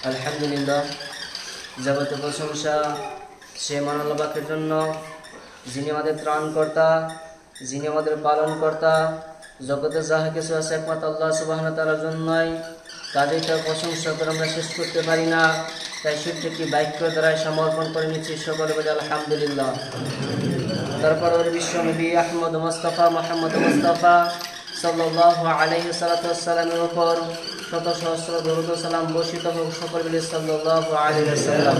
আলহামদুলিল্লাহ, যাবতীয় প্রশংসা সে মহান আল্লাহ পাকের জন্য, যিনি আমাদের ত্রাণকর্তা, যিনি আমাদের পালনকর্তা। জগতে যাহা কিছু আছে একমাত্র আল্লাহ সুবহানাহু ওয়া তাআলার জন্যই। তাদের তার প্রশংসা করে আমরা শেষ করতে পারি না, তাই সেটি বাক্য দ্বারাই সমর্পণ করে নিচ্ছি। সকলে বলে আলহামদুলিল্লাহ। তারপর বিশ্বনবী আহমদ মুস্তাফা মুহাম্মদ মুস্তাফা সাল্লাল্লাহু আলাইহি ওয়াসাল্লামের উপর শত সহস্র দরুদ ও সালাম বর্ষিত হোক। সকলে বলে সাল্লাল্লাহু আলাইহি ওয়াসাল্লাম।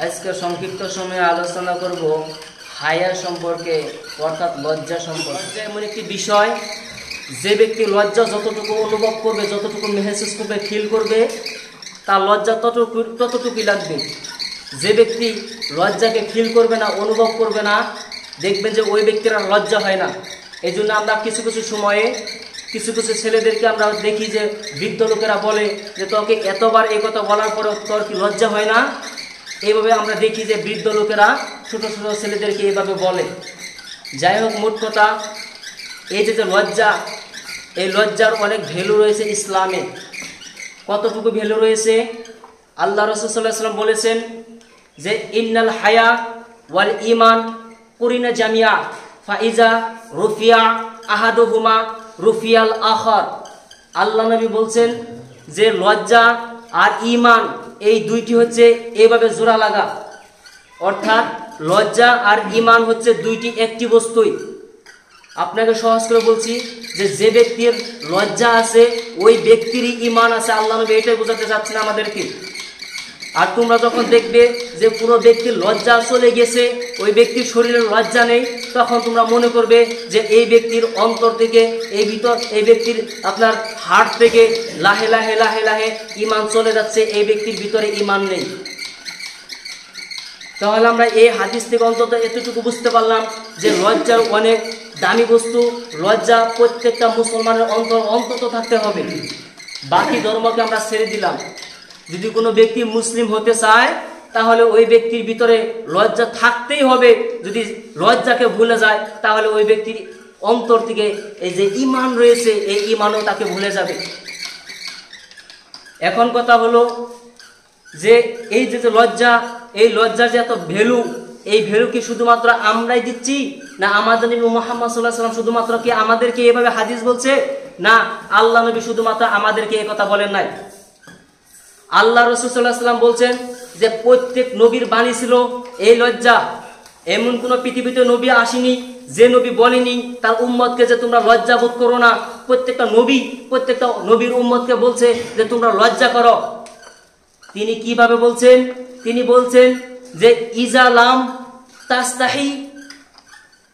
আজকে সংক্ষিপ্ত সময়ে আলোচনা করব হায়া সম্পর্কে, অর্থাৎ লজ্জা সম্পর্কে। এমন একটি বিষয়, যে ব্যক্তি লজ্জা যতটুকু অনুভব করবে, যতটুকু মেহসুস করবে, ফিল করবে, তার লজ্জা ততটুকুই লাগবে। যে ব্যক্তি লজ্জাকে ফিল করবে না, অনুভব করবে না, দেখবেন যে ওই ব্যক্তির আর লজ্জা হয় না। এই জন্য আমরা কিছু কিছু সময়ে কিছু কিছু ছেলেদেরকে আমরা দেখি যে বৃদ্ধ লোকেরা বলে যে তোকে এতবার এই কথা বলার পরেও তোর কি লজ্জা হয় না। এইভাবে আমরা দেখি যে বৃদ্ধ লোকেরা ছোট ছোট ছেলেদেরকে এইভাবে বলে। যাই হোক, মোট কথা এই যে লজ্জা, এই লজ্জার অনেক ভ্যালু রয়েছে ইসলামে। কতটুকু ভ্যালু রয়েছে? আল্লাহ রাসূল সাল্লাল্লাহু আলাইহি ওয়াসাল্লাম বলেছেন যে ইন্নাল হায়া ওয়াল ঈমান কুরিনা জামিয়া ফাইজা রুফিয়া আহাদুহুমা রুফিয়াল আখার। আল্লাহ নবী বলছেন যে লজ্জা আর ঈমান এই দুইটি হচ্ছে এইভাবে জোড়া লাগা, অর্থাৎ লজ্জা আর ঈমান হচ্ছে দুইটি একটি বস্তুই। আপনাকে সহজ করে বলছি যে ব্যক্তির লজ্জা আছে ওই ব্যক্তিরই ঈমান আছে। আল্লাহ নবী এটাই বোঝাতে চাচ্ছেন আমাদেরকে। আর তোমরা যখন দেখবে যে কোনো ব্যক্তির লজ্জা চলে গেছে, ওই ব্যক্তির শরীরে লজ্জা নেই, তখন তোমরা মনে করবে যে এই ব্যক্তির অন্তর থেকে, এই ব্যক্তির আপনার হার্ট থেকে লাহে লাহে লাহে লাহে ঈমান চলে যাচ্ছে, এই ব্যক্তির ভিতরে ঈমান নেই। তাহলে আমরা এই হাদিস থেকে অন্তত এতটুকু বুঝতে পারলাম যে লজ্জার অনেক দামি বস্তু। লজ্জা প্রত্যেকটা মুসলমানের অন্তত থাকতে হবে। বাকি ধর্মকে আমরা ছেড়ে দিলাম। যদি কোনো ব্যক্তি মুসলিম হতে চায় তাহলে ওই ব্যক্তির ভিতরে লজ্জা থাকতেই হবে। যদি লজ্জাকে ভুলে যায় তাহলে ওই ব্যক্তির অন্তর থেকে এই যে ঈমান রয়েছে, এই ঈমানও তাকে ভুলে যাবে। এখন কথা হলো যে এই যে লজ্জা, এই লজ্জার যে এত ভ্যালু, এই ভ্যালু কি শুধুমাত্র আমরাই দিচ্ছি, না আমাদের নবী মুহাম্মদ সাল্লাল্লাহু আলাইহি ওয়াসাল্লাম শুধুমাত্র কি আমাদেরকে এভাবে হাদিস বলছে? না, আল্লাহ নবী শুধুমাত্র আমাদেরকে এই কথা বলেন নাই। আল্লাহ রাসূল সাল্লাল্লাহু আলাইহি ওয়াসাল্লাম বলছেন যে প্রত্যেক নবীর বাণী ছিল এই লজ্জা। এমন কোন পৃথিবীতে নবী আসেনি যে নবী বলেনি তার উম্মতকে যে তোমরা লজ্জা বোধ করো না। প্রত্যেকটা নবীর উম্মতকে বলছে যে তোমরা লজ্জা করো। তিনি কিভাবে বলছেন? তিনি বলছেন যে ইজা লাম তাস্তাহি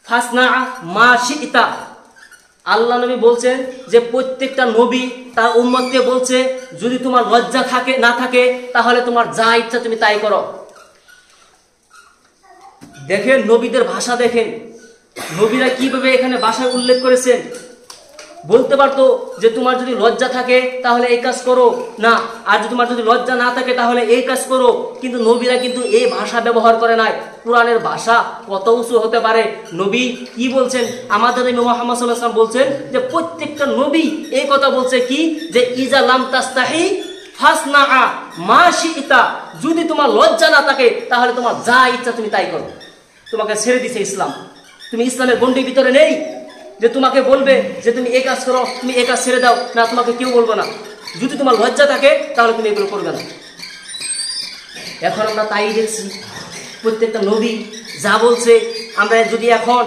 ফাসনা মা শিতা। আল্লাহ নবী বলছেন যে প্রত্যেকটা নবী তার উম্মতকে বলছে যদি তোমার লজ্জা না থাকে তাহলে তোমার যা ইচ্ছা তুমি তাই করো। দেখেন নবীদের ভাষা, দেখেন নবীরা কিভাবে এখানে ভাষায় উল্লেখ করেছেন। বলতে পারতো যে তোমার যদি লজ্জা থাকে তাহলে এই কাজ করো না, আর যদি তোমার যদি লজ্জা না থাকে তাহলে এই কাজ করো। কিন্তু নবীরা কিন্তু এই ভাষা ব্যবহার করে নাই। কোরআনের ভাষা কত উঁচু হতে পারে। নবী কি বলছেন? আমাদের নবী মুহাম্মদ সাল্লাল্লাহু আলাইহি ওয়াসাল্লাম বলছেন যে প্রত্যেকটা নবী এই কথা বলছে কি, যে ইজা লাম তাস্তাহি ফাসনা মা শিতা। যদি তোমার লজ্জা না থাকে তাহলে তোমার যা ইচ্ছা তুমি তাই করো। তোমাকে ছেড়ে দিছে ইসলাম। তুমি ইসলামের গণ্ডির ভিতরে নেই যে তোমাকে বলবে যে তুমি এই কাজ করো, তুমি এই কাজ ছেড়ে দাও, না, তোমাকে কেউ বলবে না। যদি তোমার লজ্জা থাকে তাহলে তুমি এগুলো করবে না। এখন আমরা তাই দেখছি প্রত্যেকটা নবী যা বলছে, আমরা যদি এখন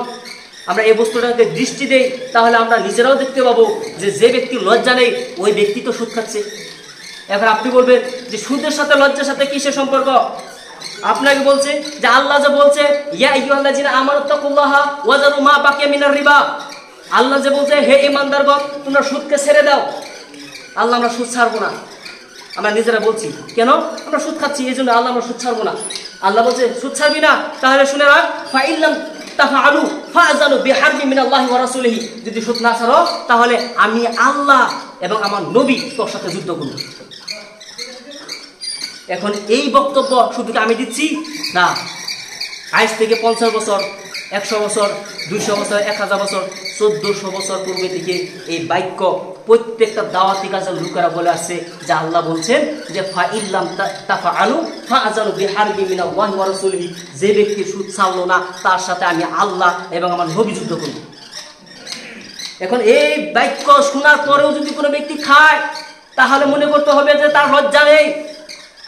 আমরা এই বস্তুটাকে দৃষ্টি দেই তাহলে আমরা নিজেরাও দেখতে পাবো যে ব্যক্তির লজ্জা নেই ওই ব্যক্তি তো সুদ খাচ্ছে। এখন আপনি বলবেন যে সুদের সাথে লজ্জার সাথে কিসের সম্পর্ক? আপনাকে বলছে যে আল্লাহ যে বলছে ইয়া আইয়ুহাল্লাযিনা আমানুত্তাকুল্লাহা ওয়া যারু মা বাকিয়া মিনার রিবা। আল্লাহ যে বলছে হে ঈমানদারগণ তোমরা সুদকে ছেড়ে দাও। আল্লাহ আমরা সুদ ছাড়বো না, আমরা নিজেরা বলছি। কেন? আমরা সুদ খাচ্ছি, এই জন্য আল্লাহ আমরা সুদ ছাড়বো না। আল্লাহ বলছে সুদ ছাড়বি না, তাহলে শুনে রাখ ফাইল্লাম তাফআলু ফাআযানু বিহারবি মিনাল্লাহি ওয়া রাসূলিহি। যদি সুদ না ছাড়ো তাহলে আমি আল্লাহ এবং আমার নবী তোর সাথে যুদ্ধ করব। এখন এই বক্তব্য শুধু আমি দিচ্ছি না, আজ থেকে 50 বছর 100 বছর, 200 বছর, 1000 বছর, 1400 বছর পূর্বে থেকে এই বাক্য প্রত্যেকটা দাওয়াতি কাজের লোকেরা বলে আসছে যে আল্লাহ বলছেন যে ফা ইল্লাম তাফআলু ফাআযানু বিহারবি মিনাল্লাহি ওয়া রাসূলিহি, যে ব্যক্তি সুদ ছাড়লো না তার সাথে আমি আল্লাহ এবং আমার নবী যুদ্ধ করব। এখন এই বাক্য শোনার পরেও যদি কোনো ব্যক্তি খায় তাহলে মনে করতে হবে যে তার লজ্জা নেই।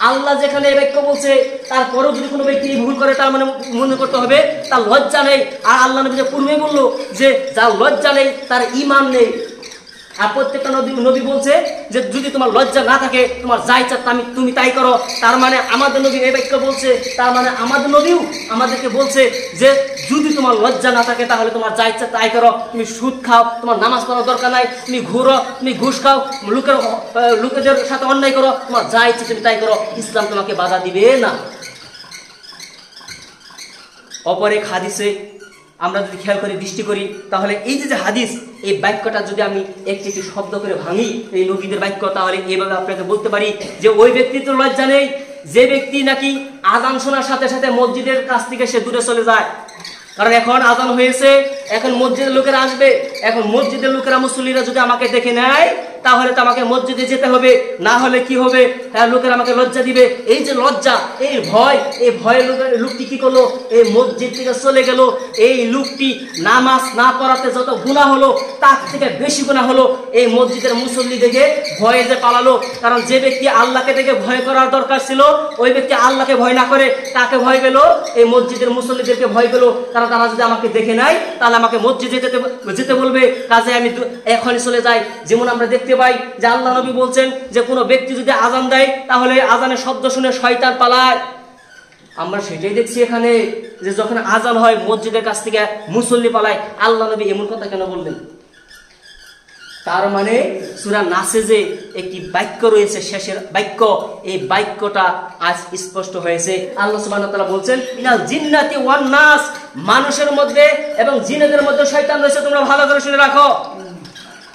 আল্লাহ যেখানে এই বাক্য বলছে তারপরেও যদি কোনো ব্যক্তি ভুল করে তার মানে মনে করতে হবে তার লজ্জা নেই। আর আল্লাহ নবী যে পূর্বে বললো যে যার লজ্জা নেই তার ঈমান নেই। আর প্রত্যেকটা নবী বলছে যে যদি তোমার লজ্জা না থাকে তোমার যা ইচ্ছা তুমি তাই করো। তার মানে আমাদের নবী এই বাক্য বলছে, তার মানে আমাদের নবীও আমাদেরকে বলছে যে যদি তোমার লজ্জা না থাকে তাহলে তোমার যা ইচ্ছা তাই করো। তুমি সুদ খাও, তোমার নামাজ পড়ার দরকার নাই, তুমি ঘুরো, তুমি ঘুষ খাও, লোকেদের সাথে অন্যায় করো, তোমার যা ইচ্ছা তুমি তাই করো, ইসলাম তোমাকে বাধা দিবে না। অপর এক হাদিসে আমরা যদি খেয়াল করে দৃষ্টি করি তাহলে এই যে হাদিস, এই বাক্যটা যদি আমি একটি একটি শব্দ করে ভাঙি এই নবীদের বাক্য, তাহলে এইভাবে আপনাকে বলতে পারি যে ওই ব্যক্তির তো লজ্জা নেই যে ব্যক্তি নাকি আযান শোনার সাথে সাথে মসজিদের কাছ থেকে সে দূরে চলে যায়। কারণ এখন আযান হয়েছে, এখন মসজিদের লোকেরা আসবে, এখন মসজিদের লোকেরা মুসল্লিরা যদি আমাকে দেখে নেয় তাহলে তো আমাকে মসজিদে যেতে হবে, না হলে কি হবে, লোকেরা আমাকে লজ্জা দিবে। এই যে লজ্জা, এই ভয়, এই ভয়ের লোকটি কি করলো, এই মসজিদ থেকে চলে গেল। এই লোকটি নামাজ না পড়াতে যত গুনাহ হলো তার থেকে বেশি গুনাহ হলো এই মসজিদের মুসল্লি দেখে ভয়ে যে পালালো। কারণ যে ব্যক্তি আল্লাহকে দেখে ভয় করার দরকার ছিল ওই ব্যক্তি আল্লাহকে ভয় না করে তাকে ভয় পেল, এই মসজিদের মুসল্লিদেরকে ভয় পেল। কারণ তারা যদি আমাকে দেখে নেয় তাহলে আমাকে মসজিদে যেতে বলবে, কাজে আমি এখনই চলে যাই। যেমন আমরা দেখতে পাই যে আল্লাহ নবী বলছেন যে কোনো ব্যক্তি যদি আযান দেয় তাহলে আযানের শব্দ শুনে শয়তান পালায়। আমরা সেটাই দেখছি এখানে যে যখন আযান হয় মসজিদের কাছ থেকে মুসল্লি পালায়। আল্লাহ নবী এমন কথা কেন বললেন? তার মানে সূরা নাসে যে একটি বাক্য রয়েছে, শেষের বাক্য, এই বাক্যটা আজ স্পষ্ট হয়েছে। আল্লাহ সুবহানাহু ওয়া তাআলা বলছেন ইনাল জিন্নাতি ওয়ান নাস, মানুষের মধ্যে এবং জিনেদের মধ্যে শয়তান রয়েছে, তোমরা ভালো করে শুনে রাখো।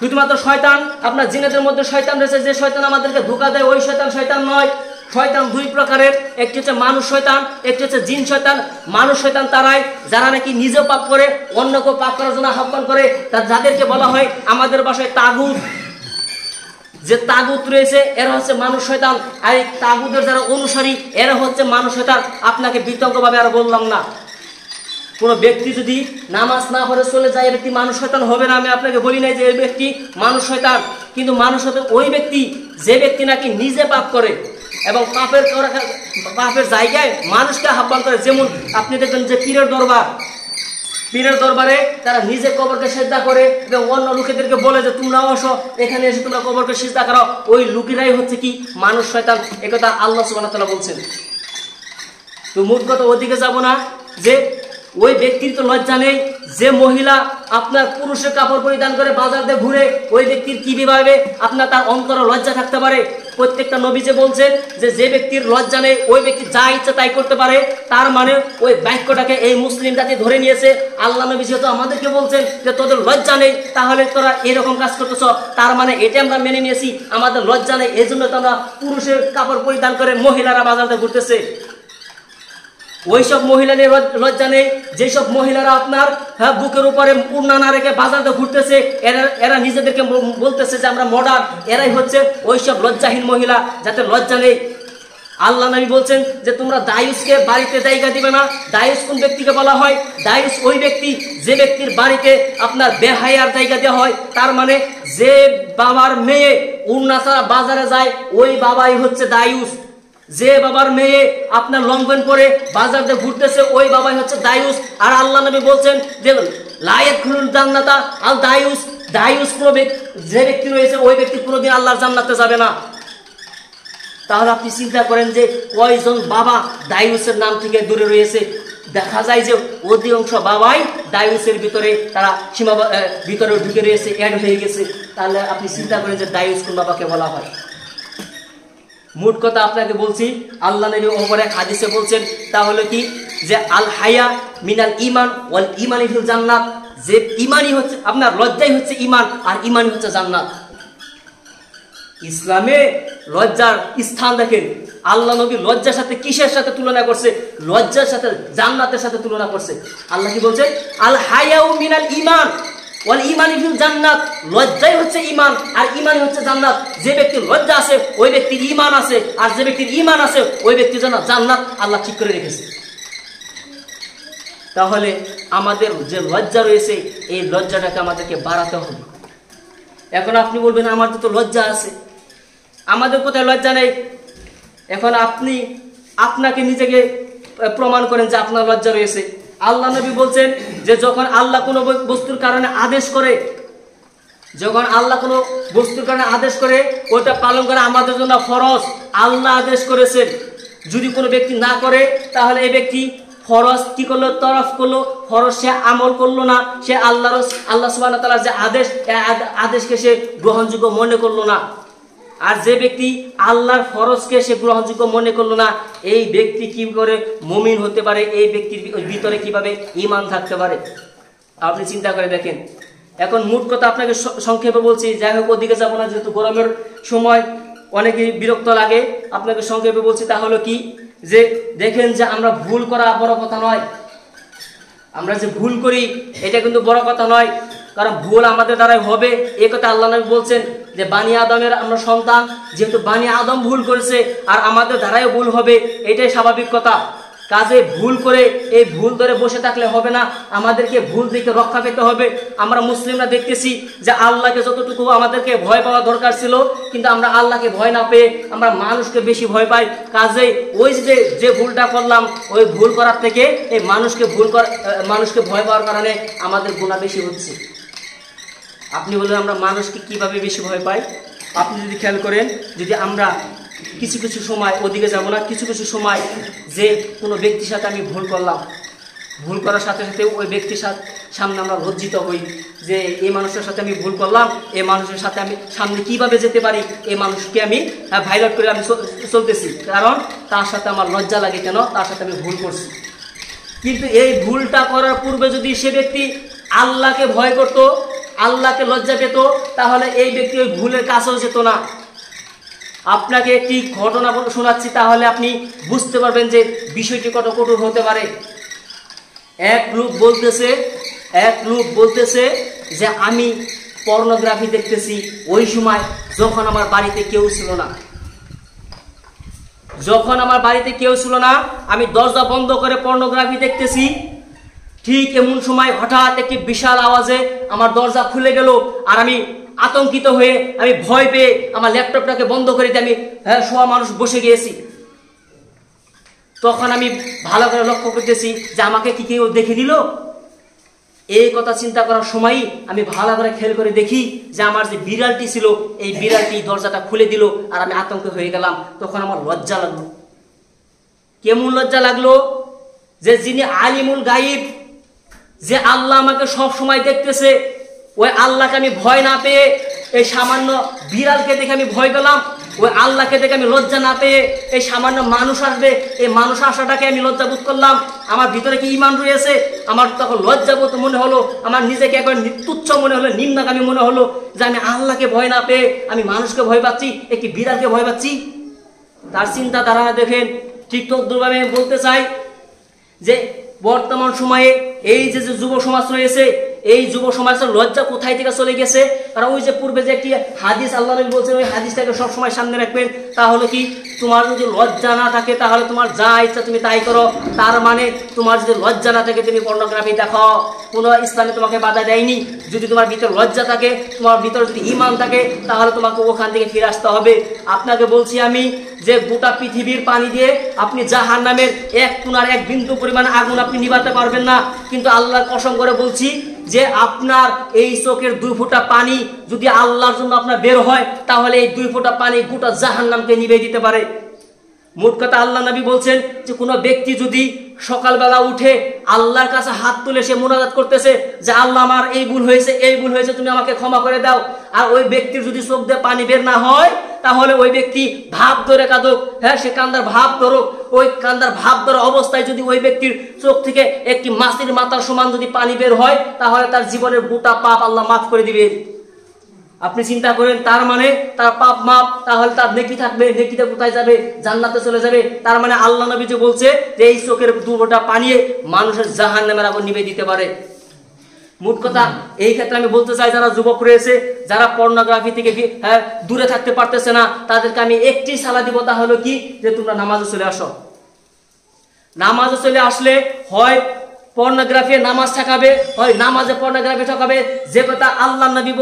শুধুমাত্র শয়তান, আপনার জিনেদের মধ্যে শয়তান রয়েছে, যে শয়তান আমাদেরকে ধোঁকা দেয় ওই শয়তান নয়। শয়তান দুই প্রকারের, একটি হচ্ছে মানুষ শয়তান, একটি হচ্ছে জিন শয়তান। মানুষ শয়তান তারাই যারা নাকি নিজেও পাপ করে অন্যকেও পাপ করার জন্য আহ্বান করে, যাদেরকে বলা হয় আমাদের ভাষায় তাগুত। যে তাগুত রয়েছে এরা হচ্ছে মানুষ শয়তান, আর এই তাগুতের যারা অনুসারী এরা হচ্ছে মানুষ শয়তান। আপনাকে বিতর্কভাবে আর বললাম না, কোনো ব্যক্তি যদি নামাজ না পড়ে চলে যায় এই ব্যক্তি মানুষ শয়তান হবে না। আমি আপনাকে বলি নাই যে এই ব্যক্তি মানুষ শয়তান, কিন্তু মানুষ শয়তান ওই ব্যক্তি যে ব্যক্তি নাকি নিজে পাপ করে এবং পাপের জায়গায় মানুষকে আহ্বান করে। যেমন আপনি দেখবেন যে পীরের দরবারে তারা নিজে কবরকে সিজদা করে এবং অন্য লোকেদেরকে বলে যে তোমরাও আসো এখানে এসে তোমরা কবরকে সিজদা করো। ওই লোকেরাই হচ্ছে কি মানুষ শয়তান। একথা আল্লাহ সুবহানাহু ওয়া তাআলা বলছেন। তো মূল কথা ওদিকে যাব না, যে ওই ব্যক্তির তো লজ্জা নেই যে মহিলা আপনার পুরুষের কাপড় পরিধান করে বাজার দিয়ে ঘুরে, ওই ব্যক্তির কি বিভাবে আপনার তার অন্তরে লজ্জা থাকতে পারে? প্রত্যেকটা নবী যে বলছেন যে ব্যক্তির লজ্জা নেই ওই ব্যক্তি যা ইচ্ছা তাই করতে পারে, তার মানে ওই বাক্যটাকে এই মুসলিম জাতি ধরে নিয়েছে। আল্লাহ নবী যেহেতু আমাদেরকে বলছেন যে তোদের লজ্জা নেই তাহলে তোরা এরকম কাজ করতেছ, তার মানে এটা আমরা মেনে নিয়েছি আমাদের লজ্জা নেই, এই জন্য তো আমরা পুরুষের কাপড় পরিধান করে মহিলারা বাজারে ঘুরতেছে। ওইসব মহিলাদের লজ্জা নেই যেসব মহিলারা আপনার বুকের উপরে উড়না না রেখে বাজারে ঘুরতেছে, এরা নিজেদেরকে বলতেছে যে আমরা মডার্ন, এরাই হচ্ছে ওইসব লজ্জাহীন মহিলা যাতে লজ্জা নেই। আল্লাহ নবী বলছেন যে তোমরা দায়ুসকে বাড়িতে জায়গা দিবে না। দায়ুস কোন ব্যক্তিকে বলা হয়? দায়ুস ওই ব্যক্তি যে ব্যক্তির বাড়িতে আপনার বেহায়ার জায়গা দেওয়া হয়। তার মানে যে বাবার মেয়ে উড়না ছাড়া বাজারে যায় ওই বাবাই হচ্ছে দায়ুস। যে বাবার মেয়ে আপনার লঙ্ঘন করে বাজার দিয়ে ঘুরতেছে ওই বাবাই হচ্ছে দায়ুস। আর আল্লাহ নবী বলছেন যে লায়াদখুলুল জান্নাতা আল দায়ুস, দায়ুস যে ব্যক্তি রয়েছে ওই ব্যক্তি কোনোদিন আল্লাহর জান্নাতে যাবে না। তাহলে আপনি চিন্তা করেন যে কয়জন বাবা দায়ুসের নাম থেকে দূরে রয়েছে। দেখা যায় যে অধিকাংশ বাবাই দায়ুসের ভিতরে তারা ভিতরে ঢুকে রয়েছে, অ্যাড হয়ে গেছে। তাহলে আপনি চিন্তা করেন যে দায়ুস কোন বাবাকে বলা হয়। মোট কথা আপনাকে বলছি, আল্লাহ নবী ওমর এক হাদিসে বলছেন তাহলে কি যে আল হায়া মিনাল ইমান ওয়াল ইমানি ফিল জান্নাত, যে ইমানই হচ্ছে আপনার লজ্জাই হচ্ছে ইমান আর ইমানই হচ্ছে জান্নাত। ইসলামে লজ্জার স্থান দেখেন আল্লাহ নবী লজ্জার সাথে কিসের সাথে তুলনা করছে? লজ্জার সাথে জান্নাতের সাথে তুলনা করছে। আল্লাহ কি বলছে? আল হায়াউ মিনাল ঈমান ওয়াল ঈমানু ফিল জান্নাত। লজ্জাই হচ্ছে ঈমান আর ঈমানই হচ্ছে জান্নাত। যে ব্যক্তির লজ্জা আছে ওই ব্যক্তির ঈমান আছে, আর যে ব্যক্তির ঈমান আছে ওই ব্যক্তির জন্য জান্নাত আল্লাহ ঠিক করে রেখেছে। তাহলে আমাদের যে লজ্জা রয়েছে এই লজ্জাটাকে আমাদেরকে বাড়াতে হবে। এখন আপনি বলবেন আমাদের তো লজ্জা আছে, আমাদের কোথায় লজ্জা নেই? এখন আপনি আপনাকে নিজেকে প্রমাণ করেন যে আপনার লজ্জা রয়েছে। আল্লাহ নবী বলছেন যে যখন আল্লাহ কোনো বস্তুর কারণে আদেশ করে, যখন আল্লাহ কোনো বস্তুর কারণে আদেশ করে ওটা পালন করা আমাদের জন্য ফরজ। আল্লাহ আদেশ করেছেন, যদি কোনো ব্যক্তি না করে তাহলে এই ব্যক্তি ফরজ কি করলো? তরফ করলো, ফরজ সে আমল করলো না, সে আল্লাহ সুবহানাহু ওয়া তাআলার যে আদেশ, আদেশকে সে গ্রহণযোগ্য মনে করলো না। আর যে ব্যক্তি আল্লাহর ফরজকে সে গ্রহণযোগ্য মনে করলো না, এই ব্যক্তি কি করে মুমিন হতে পারে? এই ব্যক্তির ভিতরে কিভাবে ঈমান থাকতে পারে? আপনি চিন্তা করে দেখেন। এখন মোট কথা আপনাকে সংক্ষেপে বলছি, যাই হোক ওদিকে যাবো না, যেহেতু গরমের সময় অনেকেই বিরক্ত লাগে। আপনাকে সংক্ষেপে বলছি, তা হলো কি যে দেখেন যে আমরা ভুল করা বড় কথা নয়, আমরা যে ভুল করি এটা কিন্তু বড় কথা নয়, কারণ ভুল আমাদের দ্বারাই হবে। এই কথা আল্লাহ নবী বলছেন যে বানি আদমের আমরা সন্তান, যেহেতু বানি আদম ভুল করেছে আর আমাদের দ্বারাই ভুল হবে, এটাই স্বাভাবিক কথা। কাজে ভুল করে এই ভুল ধরে বসে থাকলে হবে না, আমাদেরকে ভুল থেকে রক্ষা পেতে হবে। আমরা মুসলিমরা দেখতেছি যে আল্লাহকে যতটুকু আমাদেরকে ভয় পাওয়া দরকার ছিল, কিন্তু আমরা আল্লাহকে ভয় না পেয়ে আমরা মানুষকে বেশি ভয় পাই। কাজে ওই যে ভুলটা করলাম, ওই ভুল করার থেকে এই মানুষকে ভয় পাওয়ার কারণে আমাদের গুনাহ বেশি হচ্ছে। আপনি বলেন আমরা মানুষকে কিভাবে বেশি ভয় পাই? আপনি যদি খেয়াল করেন, যদি আমরা কিছু কিছু সময়, ওদিকে যাব না, কিছু কিছু সময় যে কোনো ব্যক্তির সাথে আমি ভুল করলাম, ভুল করার সাথে সাথে ওই ব্যক্তির সামনে আমরা লজ্জিত হই যে এই মানুষের সাথে আমি ভুল করলাম, এই মানুষের সাথে আমি সামনে কিভাবে যেতে পারি, এই মানুষকে আমি ভাইলাট করে আমি চলতেছি, কারণ তার সাথে আমার লজ্জা লাগে। কেন? তার সাথে আমি ভুল করছি। কিন্তু এই ভুলটা করার পূর্বে যদি সে ব্যক্তি আল্লাহকে ভয় করত, আল্লাহকে লজ্জা পেত, তাহলে এই ব্যক্তি ওই ভুলের কাছেও যেত না। আপনাকে একটি ঘটনা শোনাচ্ছি, তাহলে আপনি বুঝতে পারবেন যে বিষয়টি কত কঠোর হতে পারে। এক লোক বলতেছে যে আমি পর্নোগ্রাফি দেখতেছি ওই সময় যখন আমার বাড়িতে কেউ ছিল না, আমি দরজা বন্ধ করে পর্নোগ্রাফি দেখতেছি। ঠিক এমন সময় হঠাৎ একটি বিশাল আওয়াজে আমার দরজা খুলে গেল, আর আমি আতঙ্কিত হয়ে, আমি ভয় পেয়ে আমার ল্যাপটপটাকে বন্ধ করে দিয়ে আমি শোয়া মানুষ বসে গিয়েছি। তখন আমি ভালো করে লক্ষ্য করতেছি যে আমাকে কি কেউ দেখে দিল। এই কথা চিন্তা করার সময়ই আমি ভালো করে খেয়াল করে দেখি যে আমার যে বিড়ালটি ছিল, এই বিড়ালটি দরজাটা খুলে দিল, আর আমি আতঙ্ক হয়ে গেলাম। তখন আমার লজ্জা লাগলো। কেমন লজ্জা লাগলো? যে যিনি আলিমুল গাইব, যে আল্লাহ আমাকে সব সময় দেখতেছে, ওই আল্লাহকে আমি ভয় না পেয়ে এই সামান্য বিড়ালকে দেখে আমি ভয় পেলাম। ওই আল্লাহকে দেখে আমি লজ্জা না পেয়ে এই সামান্য মানুষ আসবে, এই মানুষ আসাটাকে আমি লজ্জা বোধ করলাম। আমার ভিতরে কি ঈমান রয়েছে? আমার তখন লজ্জাবোধ মনে হলো, আমার নিজেকে একবার তুচ্ছ মনে হলো, নিম্নগামী মনে হলো যে আমি আল্লাহকে ভয় না পেয়ে আমি মানুষকে ভয় পাচ্ছি, একটি বিড়ালকে ভয় পাচ্ছি। তার চিন্তা ধারণা দেখেন। ঠিক তদ্রুপভাবে আমি বলতে চাই যে বর্তমান সময়ে এই যে যুব সমাজ রয়েছে, এই যুব সমাজের লজ্জা কোথায় থেকে চলে গেছে? কারণ ওই যে পূর্বে যে একটি হাদিস আল্লাহ নবী বলছেন, ওই হাদিসটাকে সবসময় সামনে রাখবেন। তাহলে কি, তোমার যদি লজ্জা না থাকে তাহলে তোমার যা ইচ্ছা তুমি তাই করো। তার মানে তোমার যদি লজ্জা না থাকে তুমি পর্নোগ্রাফি দেখো, কোনো ইসলামে তোমাকে বাধা দেয়নি। যদি তোমার ভিতরে লজ্জা থাকে, তোমার ভিতরে যদি ঈমান থাকে, তাহলে তোমাকে ওখান থেকে ফিরে আসতে হবে। আপনাকে বলছি আমি যে গোটা পৃথিবীর পানি দিয়ে আপনি জাহান্নামের এক কোণার এক বিন্দু পরিমাণ আগুন আপনি নিভাতে পারবেন না। কিন্তু আল্লাহর কসম করে বলছি যে আপনার এই চোখের 2 ফোঁটা পানি যদি আল্লাহর জন্য আপনার বের হয়, তাহলে এই 2 ফোঁটা পানি গোটা জাহান্নামকে নিভিয়ে দিতে পারে। মোট কথা আল্লাহ নবী বলছেন যে কোনো ব্যক্তি যদি সকালবেলা উঠে আল্লাহর কাছে হাত তুলে সে মুনাজাত করতেছে যে আল্লাহ আমার এই ভুল হয়েছে, তুমি আমাকে ক্ষমা করে দাও, আর ওই ব্যক্তির যদি চোখ দিয়ে পানি বের না হয়, তাহলে ওই ব্যক্তি ভাব ধরে কাঁদুক, সে কান্দার ভাব ধরুক, ওই কান্দার ভাব ধরা অবস্থায় যদি ওই ব্যক্তির চোখ থেকে একটি মাছের মাথার সমান যদি পানি বের হয়, তাহলে তার জীবনের গোটা পাপ আল্লাহ মাফ করে দিবে। আপনি চিন্তা করেন, তার মানে তার পাপ মাপ, তাহলে তার নেকি থাকবে, নেকিটা কোথায় যাবে? জান্নাতে চলে যাবে। তার মানে আল্লাহ নবী যে বলছে যে এই চোখের 2 ফোঁটা পানি মানুষের জাহান্নামের আগুন নিভে দিতে পারে। মোট কথা এই ক্ষেত্রে আমি বলতে চাই, যারা যুবক রয়েছে, যারা পর্নোগ্রাফি থেকে দূরে থাকতে পারতেছে না, তাদেরকে আমি একটি সালা দিব, তা হলো কি, যে তোমরা নামাজে চলে আসো। নামাজে চলে আসলে হয় পর্নোগ্রাফি নামাজ ঠেকাবে, হয় নামাজে পর্নোগ্রাফি ঠকাবে। যে কথা আল্লাহ নবী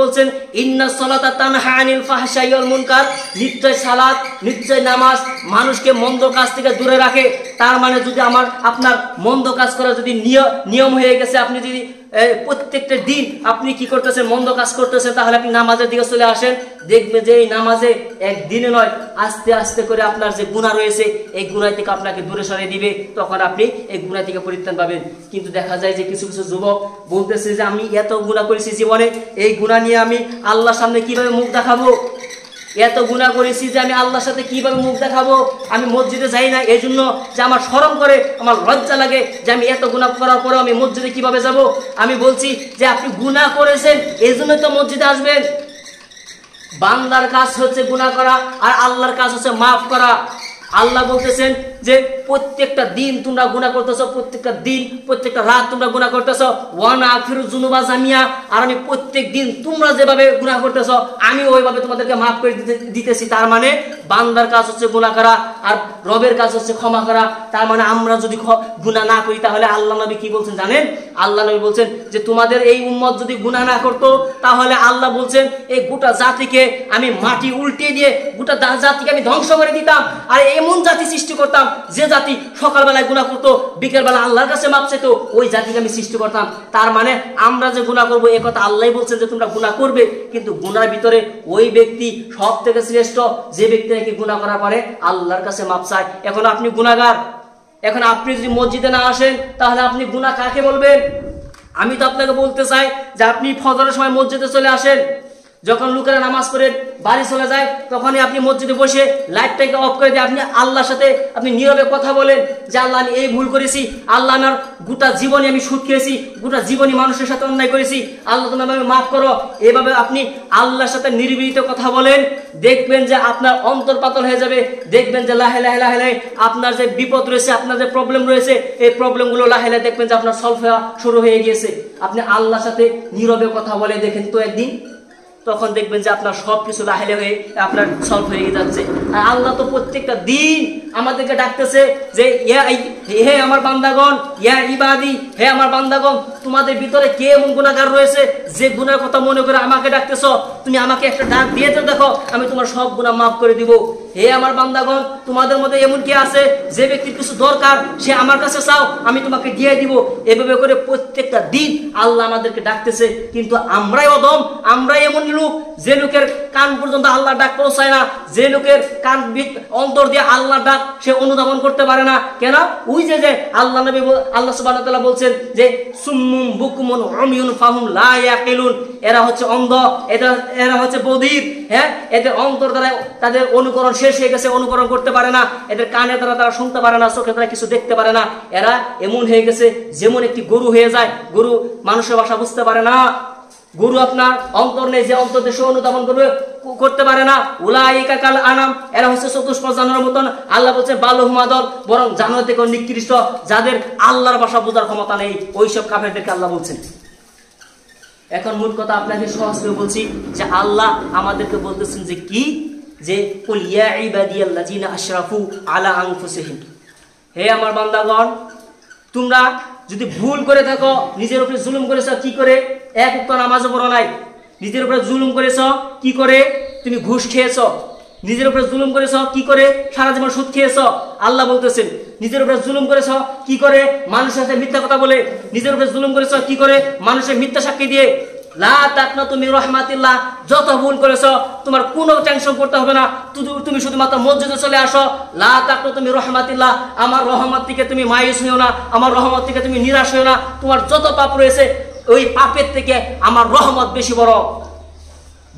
বলছেন ইন্নাস সালাতা তানহা আনিল ফাহশাই ওয়াল মুনকার, নিশ্চয় সালাত, নিশ্চয় নামাজ মানুষকে মন্দ কাজ থেকে দূরে রাখে। তার মানে যদি আপনার মন্দ কাজ করা যদি নিয়ম হয়ে গেছে, আপনি যদি প্রত্যেকটা দিন আপনি কি করতেছেন, মন্দ কাজ করতেছেন, তাহলে আপনি নামাজের দিকে চলে আসেন। দেখবেন যে এই নামাজে একদিনে নয়, আস্তে আস্তে করে আপনার যে গুনাহ রয়েছে এই গুনাহ থেকে আপনাকে দূরে সরিয়ে দিবে, তখন আপনি এই গুনাহ থেকে পরিত্রাণ পাবেন। কিন্তু দেখা যায় যে কিছু কিছু যুবক বলতেছে যে আমি এত গুনাহ করেছি জীবনে, এই গুনাহ নিয়ে আমি আল্লাহর সামনে কিভাবে মুখ দেখাবো, এত গুনাহ করেছি যে আমি আল্লাহর সাথে কিভাবে মুখ দেখাবো, আমি মসজিদে যাই না এই জন্য যে আমার শরম করে, আমার লজ্জা লাগে যে আমি এত গুনাহ করার পরেও আমি মসজিদে কিভাবে যাব। আমি বলছি যে আপনি গুনাহ করেছেন এই জন্য তো মসজিদে আসবেন। বান্দার কাজ হচ্ছে গুনাহ করা, আর আল্লাহর কাজ হচ্ছে মাফ করা। আল্লাহ বলতেছেন যে প্রত্যেকটা দিন তোমরা গুনাহ করতেছো, প্রত্যেকটা দিন প্রত্যেকটা রাত তোমরা গুনাহ করতেছো, ওয়ানা আখিরু যুনুবা জামিয়া, আর আমি প্রত্যেক দিন তোমরা যেভাবে গুনাহ করতেছো আমি ওইভাবে তোমাদেরকে মাফ করে দিতেছি। তার মানে বান্দার কাজ হচ্ছে গুনাহ করা, আর রবের কাজ হচ্ছে ক্ষমা করা। তার মানে আমরা যদি গুনাহ না করি, তাহলে আল্লাহ নবী কি বলছেন জানেন? আল্লাহ নবী বলছেন যে তোমাদের এই উম্মত যদি গুনাহ না করতো, তাহলে আল্লাহ বলছেন এই গোটা জাতিকে আমি মাটি উল্টে দিয়ে গোটা জাতিকে আমি ধ্বংস করে দিতাম, আর এমন জাতি সৃষ্টি করতাম যে জাতি সকালবেলায় গুনাহ করতো, বিকেলবেলা আল্লাহর কাছে মাপ চাইতো, ওই জাতিকে আমি সৃষ্টি করতাম। তার মানে আমরা যে গুনাহ করবো এ কথা আল্লাহই বলছেন যে তোমরা গুনাহ করবে, কিন্তু গুনার ভিতরে ওই ব্যক্তি সব থেকে শ্রেষ্ঠ যে ব্যক্তি নাকি গুনাহ করার পরে আল্লাহর কাছে মাপ চায়। এখন আপনি গুনাহগার, এখন আপনি যদি মসজিদে না আসেন তাহলে আপনি গুনাহ কাকে বলবেন? আমি তো আপনাকে বলতে চাই যে আপনি ফজরের সময় মসজিদে চলে আসেন, যখন লোকেরা নামাজ পড়ে বাড়ি চলে যায় তখনই আপনি মসজিদে বসে লাইটটাকে অফ করে দিয়ে আপনি আল্লাহর সাথে আপনি নীরবে কথা বলেন যে আল্লাহ আমি এই ভুল করেছি, আল্লাহ আমার গোটা জীবনে আমি সুদ খেয়েছি, গোটা জীবনে মানুষের সাথে অন্যায় করেছি, আল্লাহ তুমি আমাকে মাফ করো। এভাবে আপনি আল্লাহর সাথে নির্বিঘ্নে কথা বলেন, দেখবেন যে আপনার অন্তর পাতল হয়ে যাবে। দেখবেন যে লাহে লাহে লাহে লাহে আপনার যে বিপদ রয়েছে, আপনার যে প্রবলেম রয়েছে, এই প্রবলেমগুলো লাহে লাহে দেখবেন যে আপনার সলভ হওয়া শুরু হয়ে গিয়েছে। আপনি আল্লাহর সাথে নীরবে কথা বলে দেখেন তো একদিন, তখন দেখবেন যে আপনার সবকিছু লাহেলে হয়ে আপনার সলভ হয়ে যাচ্ছে। আর আল্লাহ তো প্রত্যেকটা দিন আমাদেরকে ডাকতেছে যে হে আমার বান্দাগণ, ইয়া ইবাদি, হে আমার বান্দাগণ, তোমাদের ভিতরে কে এমন গুনাহগার রয়েছে যে গুনার কথা মনে করে আমাকে ডাকতেছো, তুমি আমাকে একটা ডাক দিয়ে তো দেখো, আমি তোমার সব গুনাহ মাফ করে দিব। হে আমার বান্দাগণ, তোমাদের মধ্যে এমন কে আছে যে ব্যক্তির কিছু দরকার সে আমার কাছে চাও, আমি তোমাকে দিয়ে দিব। এভাবে করে প্রত্যেকটা দিন আল্লাহ আমাদেরকে ডাকতেছে, কিন্তু আমরাই অদম, আমরাই এমন লোক যে লোকের কান পর্যন্ত আল্লাহ ডাক পৌঁছায় না, যে লোকের কান অন্তর দিয়ে আল্লাহ ডাক সে অনুধাবন করতে পারে না। কেন? ওই যে আল্লাহ নবী আল্লাহ সুবহানাহু ওয়া তাআলা বলছেন যে সুম্মুম বুকুমুন উমিয়ুন ফাহুম লা ইয়াকিলুন, এরা হচ্ছে অন্ধ, এরা হচ্ছে বধির। হ্যাঁ, এদের অন্তর দ্বারা তাদের অনুকরণ শেষ হয়ে গেছে, অনুকরণ করতে পারে না, এদের কানে দ্বারা তারা শুনতে পারে না, চোখে তারা কিছু দেখতে পারে না। এরা এমন হয়ে গেছে যেমন একটি গরু হয়ে যায়, গরু মানুষের ভাষা বুঝতে পারে না, গরু আপনার অন্তর নেই, যে অন্তর দেশে অনুধাবন করতে পারে না। উলাইকা কাল আনাম, এরা হচ্ছে চতুষ্পদ জানোয়ারের মতন। আল্লাহ বলছে বালহুম আদল, বরং জানোয়ার থেকে নিকৃষ্ট, যাদের আল্লাহর ভাষা বোঝার ক্ষমতা নেই, ওইসব কাফেরদেরকে আল্লাহ বলছেন। এখন মূল কথা আপনাকে সহজ করে বলছি যে আল্লাহ আমাদেরকে বলতেছেন যে কি, যে কুল ইয়া ইবাদিয়াল্লাযিনা আশরাফু আলা আনফুসিহিম, হে আমার বান্দাগণ, তোমরা যদি ভুল করে থাকো, নিজের উপরে জুলুম করেছ, কি করে? এক ওয়াক্ত নামাজও পড়ো নাই, নিজের উপরে জুলুম করেছ কি করে? তুমি ঘুষ খেয়েছ। নিজের উপরে জুলুম করেছ কি করে? সারা জীবন সুদ খেয়েছ। আল্লাহ বলতেছেন নিজের উপরে জুলুম করেছ কি করে? মানুষের সাথে মিথ্যা কথা বলে। নিজের উপরে জুলুম করেছ কি করে? মানুষের মিথ্যা সাক্ষী দিয়ে। লা তাকনাতু মির রাহমাতিল্লাহ, যত ভুল করেছ তোমার কোনো টেনশন করতে হবে না, তুমি শুধুমাত্র মসজিদে চলে আসো। লা তাকনাতু মির রাহমাতিল্লাহ, আমার রহমত থেকে তুমি মায়ুস হইও না, আমার রহমত থেকে তুমি নিরাশ হইও না। তোমার যত পাপ রয়েছে ওই পাপের থেকে আমার রহমত বেশি বড়।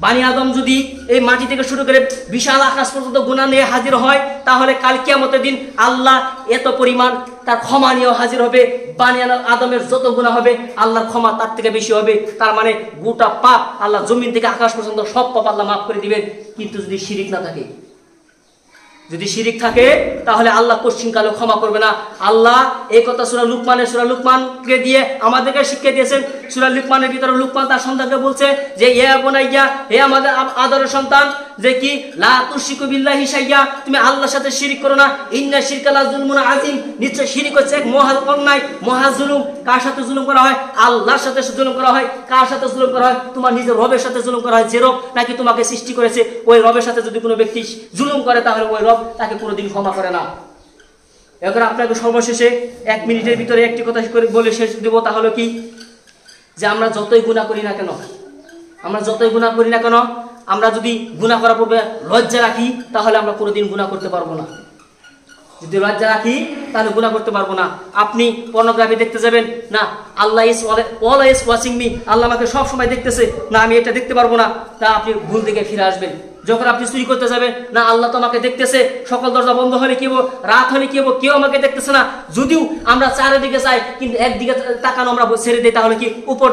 বানি আদম যদি এই মাটি থেকে শুরু করে বিশাল আকাশ পর্যন্ত গুনাহ নিয়ে হাজির হয়, তাহলে কাল কিয়ামতের দিন আল্লাহ এত পরিমাণ তার ক্ষমা নিয়েও হাজির হবে। বানি আদমের যত গুনাহ হবে আল্লাহর ক্ষমা তার থেকে বেশি হবে। তার মানে গোটা পাপ আল্লাহ জমিন থেকে আকাশ পর্যন্ত সব পাপ আল্লাহ মাফ করে দিবেন। কিন্তু যদি শিরিক না থাকে, যদি শিরিক থাকে তাহলে আল্লাহ কোশ্চিনকালেও ক্ষমা করবে না। আল্লাহ এই কথা সূরা লুকমানকে দিয়ে আমাদেরকে শিক্ষা দিয়েছেন। সূরা লুকমানের ভিতরে লুকমান তার সন্তানকে বলছে যে ইয়া বুনাইয়া, হে আমাদের আদরের সন্তান, যে কি লা তুশরিকু বিল্লাহি শাইয়া, তুমি আল্লাহর সাথে শিরিক করো না। ইন্না শিরকা লা যুলমুন আযীম, নিশ্চয় শিরিক হচ্ছে এক মহা অন্যায়, মহা জুলুম। কার সাথে জুলুম করা হয়? আল্লাহর সাথে জুলুম করা হয়। কার সাথে জুলুম করা হয়? তোমার নিজের রবের সাথে জুলুম করা হয়। যে রব নাকি তোমাকে সৃষ্টি করেছে, ওই রবের সাথে যদি কোনো ব্যক্তি জুলুম করে তাহলে ওই রব তাকে কোনোদিন ক্ষমা করে না। এখন আপনাকে সর্বশেষে 1 মিনিটের ভিতরে একটি কথা করে বলে শেষ দেব, তাহলে কি, যে আমরা যতই গুনাহ করি না কেন, আমরা যদি গুনাহ করার পূর্বে লজ্জা রাখি তাহলে আমরা কোনোদিন গুনাহ করতে পারবো না। যদি লজ্জা রাখি তাহলে গুনাহ করতে পারবো না। আপনি পর্নোগ্রাফি দেখতে যাবেন, না আল্লাহ ইজ অলওয়েজ ওয়াচিং মি, আল্লাহ আমাকে সব সময় দেখতেছে, না আমি এটা দেখতে পারবো না, তা আপনি ভুল দিকে ফিরে আসবেন। যখন আপনি চুরি করতে যাবেন, না আল্লাহ তো আমাকে দেখতেছে, সকল দরজা বন্ধ হলে কি হবো, রাত হলে কি হবো, কেউ আমাকে দেখতেছে না। যদিও আমরা চারিদিকে চাই কিন্তু একদিকে তাকানো আমরা ছেড়ে দিই, তাহলে কি উপর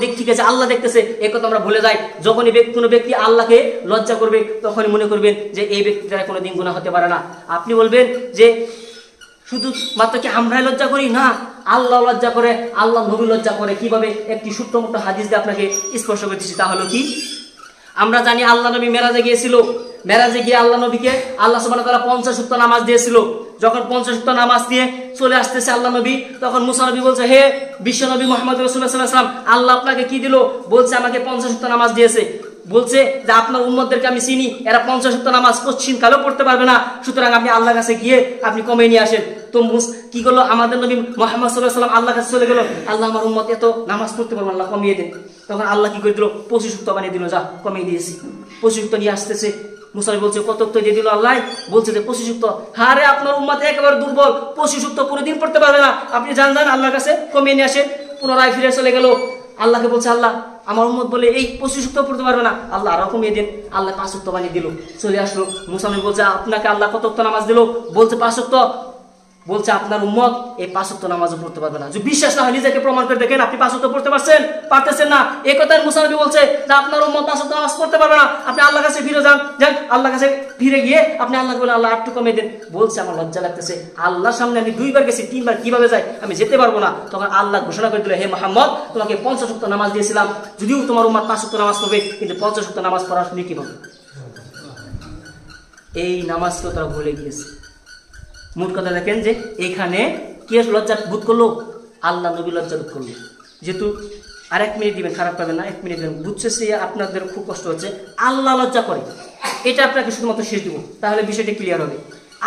দিক ঠিক আছে, আল্লাহ দেখতেছে, এ কথা আমরা ভুলে যাই। যখনই কোনো ব্যক্তি আল্লাহকে লজ্জা করবে তখনই মনে করবেন যে এই ব্যক্তি দ্বারা কোনোদিন গুনাহ হতে পারে না। আপনি বলবেন যে শুধু মাত্র কি আমরাই লজ্জা করি? না, আল্লাহ লজ্জা করে, আল্লাহ নবী লজ্জা করে। কিভাবে? একটি ছোট্ট মোটো হাদিস দিয়ে আপনাকে স্পর্শ করতেছি। তা হলো কি, আমরা জানি আল্লাহ নবী মেরাজে গিয়েছিল। মেরাজে গিয়ে আল্লাহ নবীকে আল্লাহ সুবহানাহু ওয়া তাআলা 50 ওয়াক্ত নামাজ দিয়েছিল। যখন 50 ওয়াক্ত নামাজ দিয়ে চলে আসতেছে আল্লাহ নবী, তখন মুসা নবী বলছে, হে বিশ্ব নবী মুহাম্মদ রাসূলুল্লাহ সাল্লাল্লাহু আলাইহি ওয়াসাল্লাম, আল্লাহ আপনাকে কি দিল? বলছে আমাকে 50 ওয়াক্ত নামাজ দিয়েছে। বলছে যে আপনার উম্মতদেরকে আমি চিনি, এরা 50 ওয়াক্ত নামাজ কোশ্চিন কালেও পড়তে পারবে না, সুতরাং আপনি আল্লাহর কাছে গিয়ে আপনি কমিয়ে নিয়ে আসেন। তো কি করলো আমাদের নবী মুহাম্মদ সাল্লাল্লাহু আলাইহি ওয়াসাল্লাম আল্লাহর কাছে চলে গেল, আল্লাহ আমার উম্মত এত নামাজ পড়তে পারবে না, আল্লাহ কমিয়ে দেন। তখন আল্লাহ কি করে দিল? 25 ওয়াক্ত বানিয়ে দিল, যা কমিয়ে দিয়েছি। 25 ওয়াক্ত নিয়ে আসতেছে। মুসা বলছে কত ওয়াক্ত দিয়ে দিল আল্লাহ? বলছে যে 25 ওয়াক্ত। হারে আপনার উম্মত একেবারে দুর্বল, 25 ওয়াক্ত পুরোদিন পড়তে পারবে না, আপনি যান আল্লাহর কাছে কমিয়ে নিয়ে আসেন। পুনরায় ফিরে চলে গেল। আল্লাহকে বলছে, আল্লাহ আমার উম্মত বলে এই 25 ওয়াক্ত পড়তে পারবে না, আল্লাহ আরো কমিয়ে দেন। আল্লাহ 5 ওয়াক্ত বানিয়ে দিল। চলে আসলো। মুসা নবী বলছে আপনাকে আল্লাহ কত ওয়াক্ত নামাজ দিল? বলছে 5 ওয়াক্ত। বলছে আপনার উম্মত এই 5 ওয়াক্ত নামাজও পড়তে পারবে না। যদি বিশ্বাস না হয় নিজেকে প্রমাণ করে দেখেন, আপনি 5 ওয়াক্ত পড়তে পারতেছেন না। এই কথায় মুসা নবী বলছে যে আপনার উম্মত 5 ওয়াক্ত নামাজ পড়তে পারবে না, আপনি আল্লাহর কাছে ফিরে যান। আল্লাহর কাছে ফিরে গিয়ে আপনি আল্লাহকে বলেন, আল্লাহ একটু কমিয়ে দেন। বলছে আমার লজ্জা লাগতেছে, আল্লাহর সামনে আমি 2 বার গেছি, 3 বার কিভাবে যাই, আমি যেতে পারবো না। তখন আল্লাহ ঘোষণা করে দিল, হে মুহাম্মদ, তোমাকে 50 ওয়াক্ত নামাজ দিয়েছিলাম, যদিও তোমার উম্মত 5 ওয়াক্ত নামাজ পড়বে, কিন্তু 50 ওয়াক্ত নামাজ পড়ার শুনে কি পাবে? এই নামাজকে তারা ভুলে গিয়েছে। মোট কথা দেখেন যে এখানে কে লজ্জা বোধ করলো? আল্লাহ নবী লজ্জা বোধ করলো। যেহেতু আর 1 মিনিট দিবেন, খারাপ পাবেন না, 1 মিনিট দিবেন, বুঝছে সে আপনাদের খুব কষ্ট হচ্ছে। আল্লাহ লজ্জা করে, এটা আপনাকে শুধুমাত্র শেষ দিব, তাহলে বিষয়টা ক্লিয়ার হবে।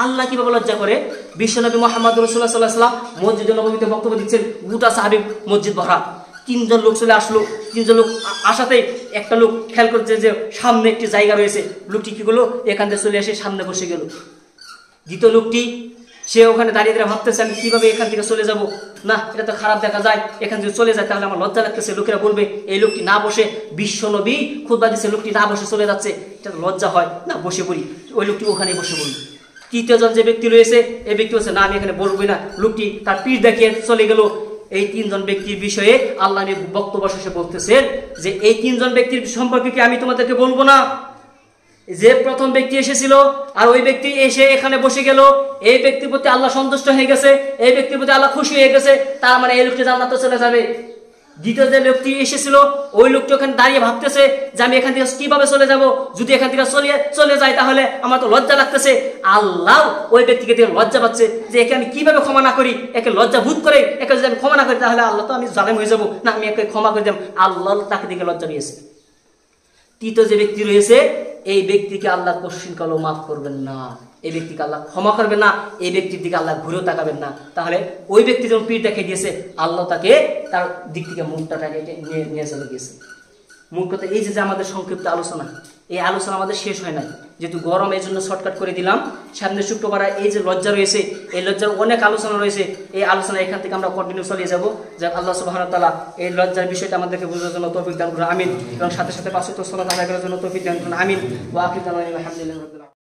আল্লাহ কিভাবে লজ্জা করে? বিশ্বনবী মুহাম্মদ রাসূলুল্লাহ সাল্লাল্লাহু আলাইহি ওয়াসাল্লাম মসজিদে নববীতে বক্তব্য দিচ্ছেন, গোটা সাহাবী মসজিদ ভরা। 3 জন লোক চলে আসলো। 3 জন লোক আসাতেই একটা লোক খেয়াল করছে যে সামনে একটি জায়গা রয়েছে। লোকটি কি করলো? এখান থেকে চলে এসে সামনে বসে গেল। দ্বিতীয় লোকটি সে ওখানে দাঁড়িয়ে দাঁড়িয়ে ভাবতেছে আমি কিভাবে এখান থেকে চলে যাব, না এটা তো খারাপ দেখা যায়, এখান থেকে চলে যায় তাহলে আমার লজ্জা লাগতেছে, লোকেরা বলবে এই লোকটি না বসে, বিশ্ব নবী খুতবা দিচ্ছে, লোকটি না বসে চলে যাচ্ছে, এটা লজ্জা হয় না, বসে পড়ি। ওই লোকটি ওখানে বসে পড়ল। তৃতীয় জন যে ব্যক্তি রয়েছে, এই ব্যক্তি বলছে না আমি এখানে বসবই না, লোকটি তার পিঠ দেখিয়ে চলে গেল। এই 3 জন ব্যক্তির বিষয়ে আল্লাহ নবী বক্তব্য শেষে বলতেছেন যে এই 3 জন ব্যক্তির সম্পর্কে কি আমি তোমাদেরকে বলবো না? যে প্রথম ব্যক্তি এসেছিল আর ওই ব্যক্তি এসে এখানে বসে গেল, এই ব্যক্তির প্রতি আল্লাহ সন্তুষ্ট হয়ে গেছে, এই ব্যক্তির প্রতি আল্লাহ খুশি হয়ে গেছে, তার মানে এই লোকটি জান্নাতে চলে যাবে। দ্বিতীয় যে লোকটি এসেছিল, ওই লোকটি ওখানে দাঁড়িয়ে ভাবতেছে যে আমি এখান থেকে কিভাবে চলে যাব, যদি এখান থেকে চলে যায় তাহলে আমার তো লজ্জা লাগতেছে। আল্লাহ ওই ব্যক্তিকে থেকে লজ্জা পাচ্ছে যে একে আমি কিভাবে ক্ষমা না করি, একে লজ্জা ভূত করে, একে যদি আমি ক্ষমা না করি তাহলে আল্লাহ তো আমি জালেম হয়ে যাবো, না আমি একে ক্ষমা করে দেব। আল্লাহ তাকে দিকে লজ্জা নিয়েছে। তৃতীয় যে ব্যক্তি রয়েছে, এই ব্যক্তিকে আল্লাহ কোশ্চিন কালেও মাফ করবেন না, এই ব্যক্তিকে আল্লাহ ক্ষমা করবেন না, এই ব্যক্তির দিকে আল্লাহ ঘুরেও তাকাবেন না। তাহলে ওই ব্যক্তি যখন পিঠ দেখিয়ে দিয়েছে, আল্লাহ তাকে তার দিক থেকে মুখটা নিয়ে চলে গিয়েছে। মূল কথা এই যে আমাদের সংক্ষিপ্ত আলোচনা, এই আলোচনা আমাদের শেষ হয় নাই, যেহেতু গরম এই জন্য শর্টকাট করে দিলাম। সামনে শুক্রবার এই যে লজ্জা রয়েছে, এই লজ্জার অনেক আলোচনা রয়েছে, এই আলোচনা এখান থেকে আমরা কন্টিনিউ চালিয়ে যাবো। যে আল্লাহ সুবহানাহু ওয়া তাআলা এই লজ্জার বিষয়টা আমাদেরকে বোঝার জন্য তৌফিক দান করুন, আমিন। এবং সাথে সাথে 5 ওয়াক্ত সালাত আদায় করার জন্য তৌফিক দান করুন, আমিন। ওয়া আখিরু দাওয়ানা আলহামদুলিল্লাহি রাব্বিল আলামিন।